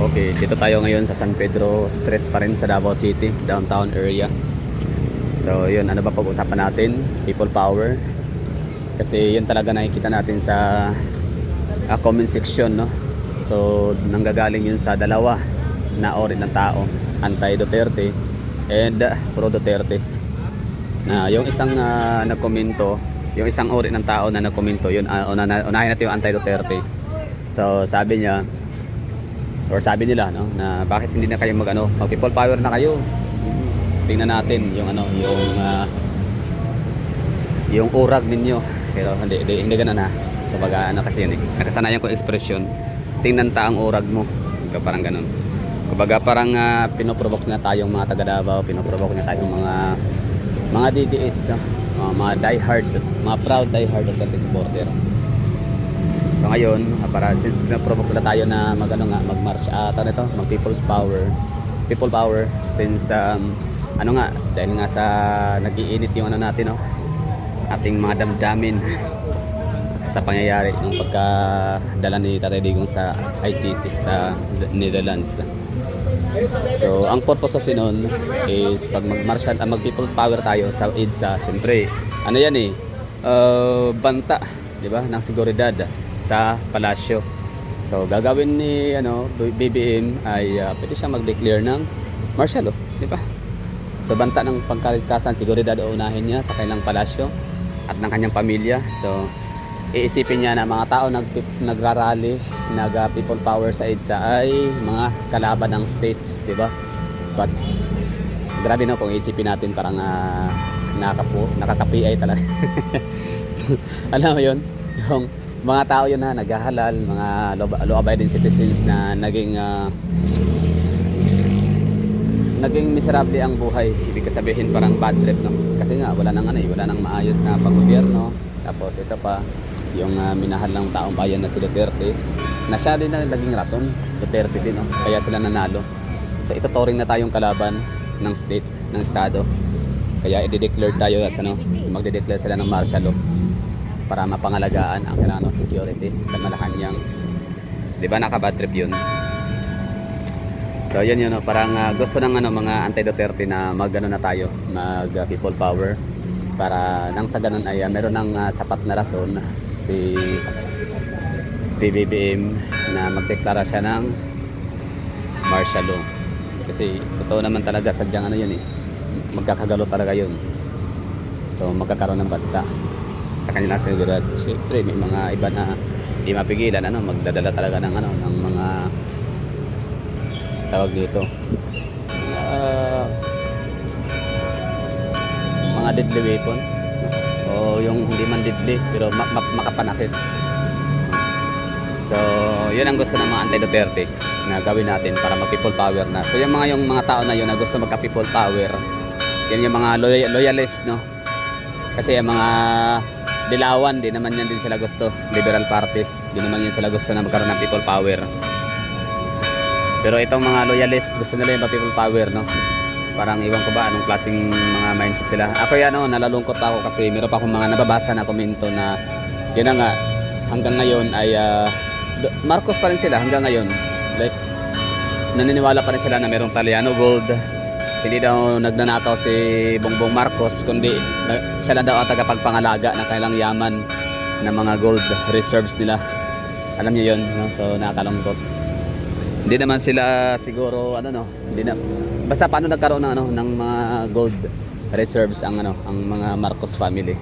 Okay, dito tayo ngayon sa San Pedro Street pa rin sa Davao City, downtown area. So yun, ano ba pag-usapan natin? People power. Kasi yun talaga nakikita natin sa comment section, no? So nanggagaling yun sa dalawa na ori ng tao, anti-Duterte and pro-Duterte. Na yung isang nagkomento, yung isang ori ng tao na nagkomento, yun unahin natin yung anti-Duterte. So sabi niya, or sabi nila, no, na bakit hindi na kayo mag people power na kayo. Tingnan natin yung yung urag ninyo. Pero hindi ganoon ha. Kumbaga kasi yun, nakasanayan ko expression. Tingnan ta ang urag mo. Parang ganoon. Kumbaga parang pinoprovoke na tayong mga taga Davao, pinoprovoke na tayong mga DDS, no? Mga diehard, mga proud diehard Duterte supporter. So ngayon, para since pinaprovoke na tayo na mag-march mag people power since dahil nga sa nag-iinit yung natin, no, ating mga damdamin sa pangyayari ng pagkadala ni Tatay Digong sa ICC sa Netherlands. So ang purpose kasi nun is pag mag-march mag-people power tayo sa EDSA, syempre yan banta, di ba, ng seguridad sa palasyo. So gagawin ni BBM ay pwede siya mag-declare ng martial law, di ba? So banta ng pangkaligtasan, seguridad unahin niya sa kanilang palasyo at ng kanyang pamilya. So iisipin niya na mga tao nagrarally, people power sa EDSA ay mga kalaban ng states, di ba? But grabe na kung iisipin natin, parang nakaka-PI talaga. Alam mo yun, yung mga tao yun na naghahalal, mga law-abiding citizens na naging miserable ang buhay. Ibig sabihin parang bad trip, no? Kasi nga wala nang maayos na panggobyerno. Tapos ito pa yung minahal ng taong bayan na si Duterte, na siya din na naging rason, Duterte din, no? Kaya sila nanalo. So ituturing na tayong kalaban ng state, ng estado. Kaya i-declare tayo as magde-declare sila ng martial law para mapangalagaan ang kailangan ng security sa Malacanang. Di ba naka-bad trip yun? So yun, no? Parang gusto ng mga anti-Duterte na na tayo, mag-people power, para nang sa ganun ay meron ng sapat na rason si PBBM na magdeklara siya ng martial law. Kasi totoo naman talaga, sadyang yun magkakagalo talaga yun. So magkakaroon ng banta sa kanila seguridad. Siyempre may mga iba na hindi mapigilan, magdadala talaga ng mga tawag dito, mga deadly weapon, o yung hindi man deadly pero makapanakit. So yun ang gusto ng mga anti-Duterte na gawin natin para mag-people power na. So yung mga tao na yun na gusto magka-people power, yan yung mga loyalist, no? Kasi yung mga Dilawan, di naman yan din sila gusto. Liberal Party, di naman yan sila gusto na magkaroon ng people power. Pero itong mga loyalist, gusto nila yung people power, no? Parang iwan ko ba anong klaseng mga mindset sila. Ako nalalungkot ako kasi meron pa akong mga nababasa na komento na yun na nga, hanggang ngayon ay Marcos pa rin sila hanggang ngayon. Like, naniniwala pa rin sila na merong Taliano Gold. Hindi daw nagnanakaw si Bongbong Marcos, kundi siya lang daw ang tagapagpangalaga ng kailang yaman ng mga gold reserves nila. Alam niyo yun, no? So nakakalungkot. Hindi naman sila siguro hindi na, basta paano nagkaroon ng mga gold reserves ang mga Marcos family.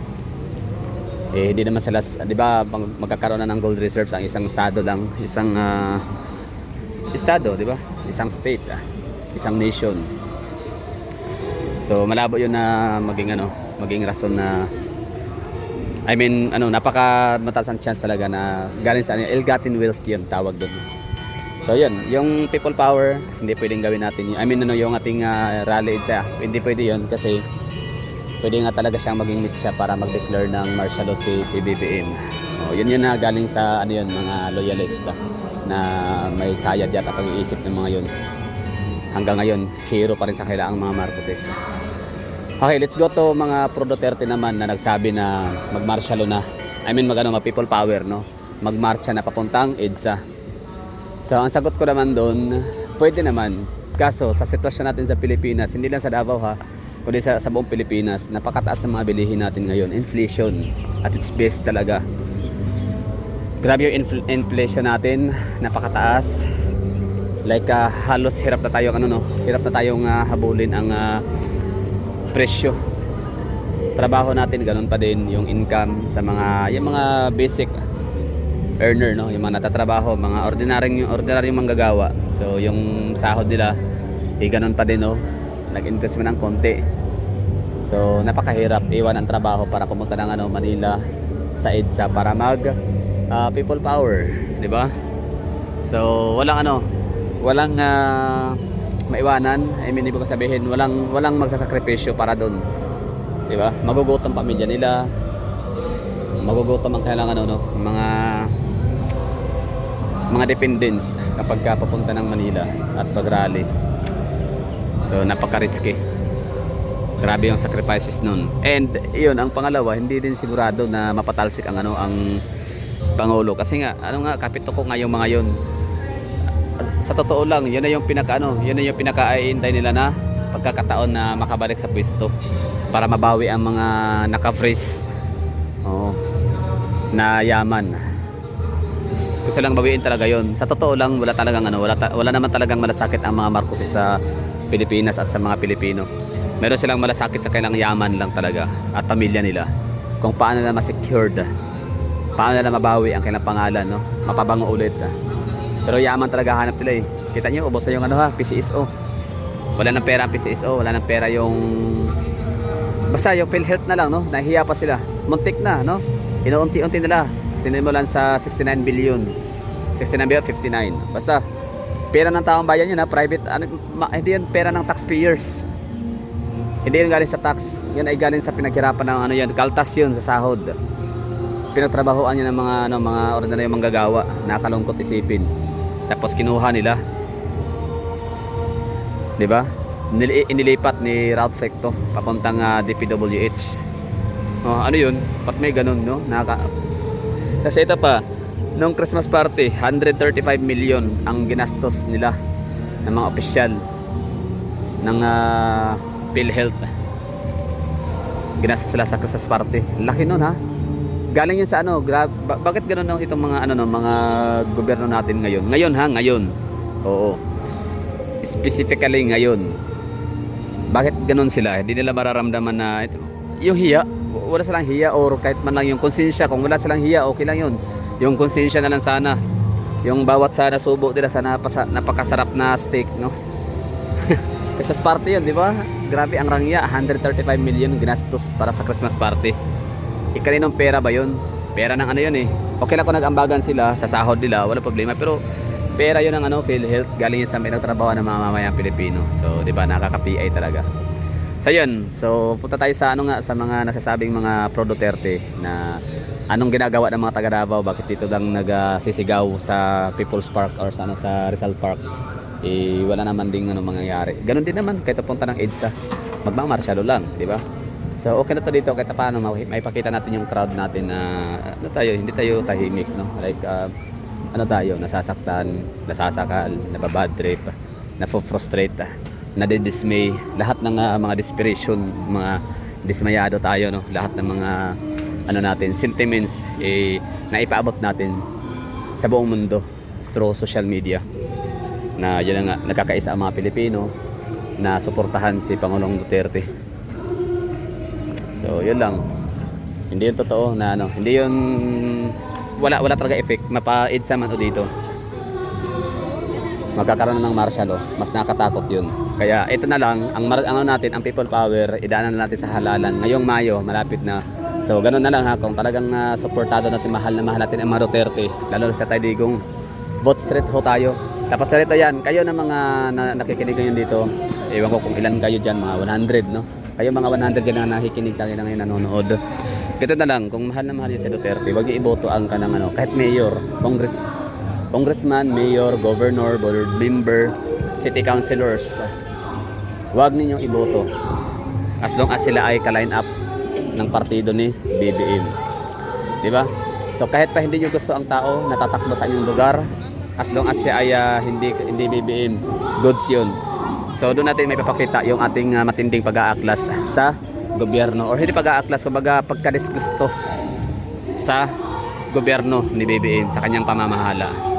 Hindi naman sila, di ba, magkakaroon na ng gold reserves ang isang estado lang, isang estado, di ba? Isang state, isang nation. So malabo yun na maging rason na napaka mataas ang chance talaga na galing sa ill-gotten wealth yun tawag doon. So yun, yung people power hindi pwedeng gawin natin yun. Yung ating rally hindi pwede yun kasi pwede nga talaga siyang maging mitya para mag-declare ng martial law si PBBM. Yun na galing sa mga loyalista na may sayad yata pag-iisip ng mga yun. Hanggang ngayon, hero pa rin sa kailangang mga Marcoses. Okay, let's go to mga pro-Duterte naman na nagsabi na mag-martial law na. Mag-people power, no? Mag-marcha na papuntang EDSA. So ang sagot ko naman doon, pwede naman. Kaso sa sitwasyon natin sa Pilipinas, hindi lang sa Davao ha, kundi sa buong Pilipinas, napakataas ng mga bilihin natin ngayon. Inflation at its base talaga. Grabe yung inflation natin, napakataas. Like halos hirap na tayo hirap na tayong habulin ang presyo. Trabaho natin ganun pa din yung income sa yung mga basic earner, no, yung mga natatrabaho, mga ordinaryong manggagawa. So yung sahod nila ganun pa din, no, nag-increase man ng konti. So napakahirap iwan ang trabaho para pumunta ng Manila sa EDSA para mag people power, di ba? So walang maiwanan. I mean, ibig ko sabihin, walang magsasakripisyo para doon, di ba? Magugutom pamilya nila, magugutom ang kailangan mga dependents kapag papunta ng Manila at pag-rally. So napaka-risky. Grabe yung sacrifices nun. And yun, ang pangalawa, hindi din sigurado na mapatalsik ang Pangulo, kasi kapito ko nga yung mga yun. Sa totoo lang, yun na yung pinaka-aintay nila na pagkakataon na makabalik sa pwesto para mabawi ang mga naka-freeze na yaman. Gusto lang bawiin talaga yun. Sa totoo lang, wala naman talagang malasakit ang mga Marcos sa Pilipinas at sa mga Pilipino. Meron silang malasakit sa kanilang yaman lang talaga at pamilya nila. Kung paano na ma-secured, paano na mabawi ang kanilang pangalan, no? Mapabango ulit. Pero yaman talaga hanap nila eh. Kita nyo, ubos na yung PCSO. Wala nang pera ang PCSO, wala nang pera yung basta yung PhilHealth na lang, no? Nahihiya pa sila. Muntik na, no? Inuunti-unti nila. Sinimulan sa 69 billion. 69 billion, 59. Basta pera ng taong bayan yun, private, hindi yan pera ng taxpayers. Hindi yan galing sa tax. Yan ay galing sa pinaghirapan ng kaltas yun sa sahod. Pinagtrabahoan niya ng mga ordinaryong manggagawa. Nakalungkot isipin. Tapos kinuha nila. 'Di ba? Inilipat ni Ralph Recto papuntang DPWH. Ano 'yun? Pat may ganun, no? Kasi ito pa, nung Christmas party, 135 million ang ginastos nila ng mga opisyal ng PhilHealth. Ginastos sila sa Christmas party. Laki nun, ha? Galing yun sa bakit ganoon itong mga mga gobyerno natin ngayon? Ngayon. Oo. Specifically ngayon. Bakit ganoon sila? Hindi nila mararamdaman na yung hiya, wala silang hiya, or kahit man lang yung konsensya. Kung wala silang hiya, okay lang yun. Yung konsensya na lang sana. Yung bawat sana subo nila sa napakasarap na steak, no? Christmas party yun, di ba? Grabe ang rangya, 135 million ginastos para sa Christmas party. Kaninong pera ba yun? Pera ng yun eh. Okay lang kung nag-ambagan sila sa sahod nila, wala problema. Pero pera yun ng PhilHealth, galing yun sa pinagtrabaho ng mga mamayang Pilipino. So, di ba, nakaka-PI talaga. So, yun. So, punta tayo sa sa mga nasasabing mga pro-Duterte na anong ginagawa ng mga taga Davao, bakit dito lang nagsisigaw sa People's Park or sa Rizal Park. Wala naman ding mangyayari. Ganon din naman kahit punta ng EDSA. Magmamarsalo lang, di ba? So okay na to dito kahit paano maipakita natin yung crowd natin na hindi tayo tahimik, no? Like tayo, nasasaktan, nasasakal, nababad trip, nafo-frustrate, nadidismay, lahat ng mga desperation, mga dismayado tayo, no? Lahat ng mga natin, sentiments naipaabot natin sa buong mundo through social media. Na yun nga, nakakaisa ang mga Pilipino na suportahan si Pangulong Duterte. So yun lang. Hindi yun totoo na hindi yun wala talaga effect. Mapa-EDSA man o dito. Magkakaroon ng martial law. Mas nakatakot yun. Kaya ito na lang ang natin, ang people power, idaanan natin sa halalan. Ngayong Mayo, malapit na. So ganun na lang ha, kung talagang suportado natin, mahal natin ang mga Duterte, lalo sa Taydigong, vote straight ho tayo. Tapos sa rito yan, kayo na mga nakikinig ngayon dito, ewan ko kung ilan kayo dyan, mga 100, no? Kayo mga 100 dyan na nakikinig sa akin na ngayon, nanonood. Kito na lang, kung mahal na mahal yun si Duterte, huwag niyo iboto ang kanang kahit mayor, congressman, mayor, governor, board member, city councilors. Huwag ninyong iboto. As long as sila ay ka-line up ng partido ni BBM. Di ba? So kahit pa hindi nyo gusto ang tao natatakbo sa inyong lugar, as long as siya ay hindi BBM, goods yun. So doon natin may papakita yung ating matinding pag-aaklas sa gobyerno, or hindi pag-aaklas, kumbaga pagkadisgusto sa gobyerno ni BBM sa kanyang pamamahala.